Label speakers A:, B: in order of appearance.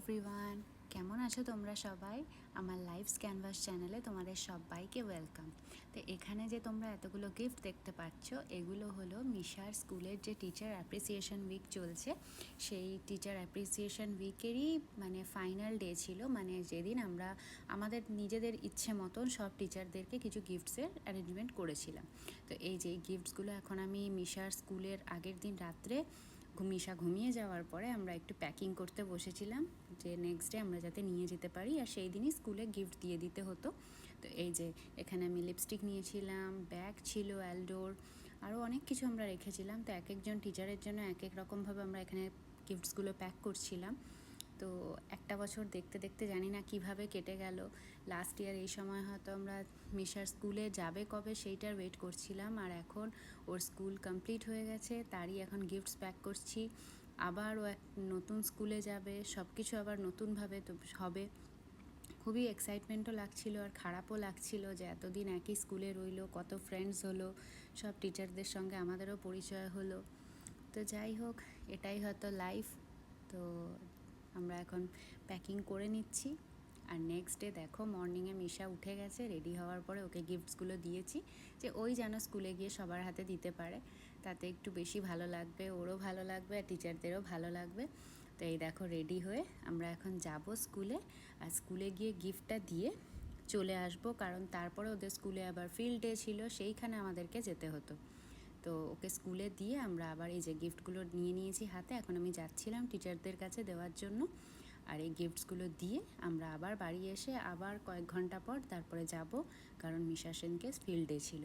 A: Everyone, কেমন আছো তোমরা সবাই? আমার লাইফস ক্যানভাস চ্যানেলে তোমাদের সবাইকে ওয়েলকাম। তো এখানে যে তোমরা এতগুলো গিফট দেখতে পাচ্ছ, এগুলো হলো মিশার স্কুলের যে টিচার অ্যাপ্রিসিয়েশন উইক চলছে, সেই টিচার অ্যাপ্রিসিয়েশন উইকেরই ফাইনাল ডে ছিল, যেদিন আমরা আমাদের নিজেদের ইচ্ছে মতন সব টিচারদেরকে কিছু গিফটসের অ্যারেঞ্জমেন্ট করেছিলাম। তো এই যে গিফটসগুলো এখন আমি মিশার স্কুলের আগের দিন রাত্রে মিশা ঘুমিয়ে যাওয়ার পরে আমরা একটু প্যাকিং করতে বসেছিলাম, যে নেক্সট ডে আমরা যাতে নিয়ে যেতে পারি, আর সেই দিনই স্কুলে গিফট দিয়ে দিতে হতো। তো এই যে এখানে আমি লিপস্টিক নিয়েছিলাম, ব্যাগ ছিল অ্যালডোর, আরও অনেক কিছু আমরা রেখেছিলাম। তো এক একজন টিচারের জন্য এক এক রকমভাবে আমরা এখানে গিফটসগুলো প্যাক করছিলাম। তো একটা বছর দেখতে দেখতে জানি না কিভাবে কেটে গেল। লাস্ট ইয়ার এই সময় হয়তো আমরা মিশার স্কুলে যাবে কবে সেইটার ওয়েট করছিলাম, আর এখন ওর স্কুল কমপ্লিট হয়ে গেছে, তারই এখন গিফটস প্যাক করছি। আবার ও এক নতুন স্কুলে যাবে, সব কিছু আবার নতুনভাবে তো হবে। খুবই এক্সাইটমেন্টও লাগছিল আর খারাপও লাগছিল যে এতদিন একই স্কুলে রইলো, কত ফ্রেন্ডস হলো, সব টিচারদের সঙ্গে আমাদেরও পরিচয় হলো। তো যাই হোক, এটাই হয়তো লাইফ। তো আমরা এখন প্যাকিং করে নিচ্ছি। আর নেক্সট ডে দেখো, মর্নিংয়ে মিশা উঠে গেছে, রেডি হওয়ার পরে ওকে গিফটসগুলো দিয়েছি, যে ওই যেন স্কুলে গিয়ে সবার হাতে দিতে পারে, তাতে একটু বেশি ভালো লাগবে, ওরও ভালো লাগবে আর টিচারদেরও ভালো লাগবে। তো এই দেখো রেডি হয়ে আমরা এখন যাব স্কুলে, আর স্কুলে গিয়ে গিফটটা দিয়ে চলে আসবো, কারণ তারপরে ওদের স্কুলে আবার ফিল্ড ডে ছিল, সেইখানে আমাদেরকে যেতে হতো। তো ওকে স্কুলে দিয়ে আমরা আবার এই যে গিফটগুলো নিয়ে নিয়েছি হাতে, এখন আমি যাচ্ছিলাম টিচারদের কাছে দেওয়ার জন্য। আর এই গিফটসগুলো দিয়ে আমরা আবার বাড়ি এসে আবার কয়েক ঘন্টা পর তারপরে যাব, কারণ মিশা সেনকে ফিল্ড ডে ছিল।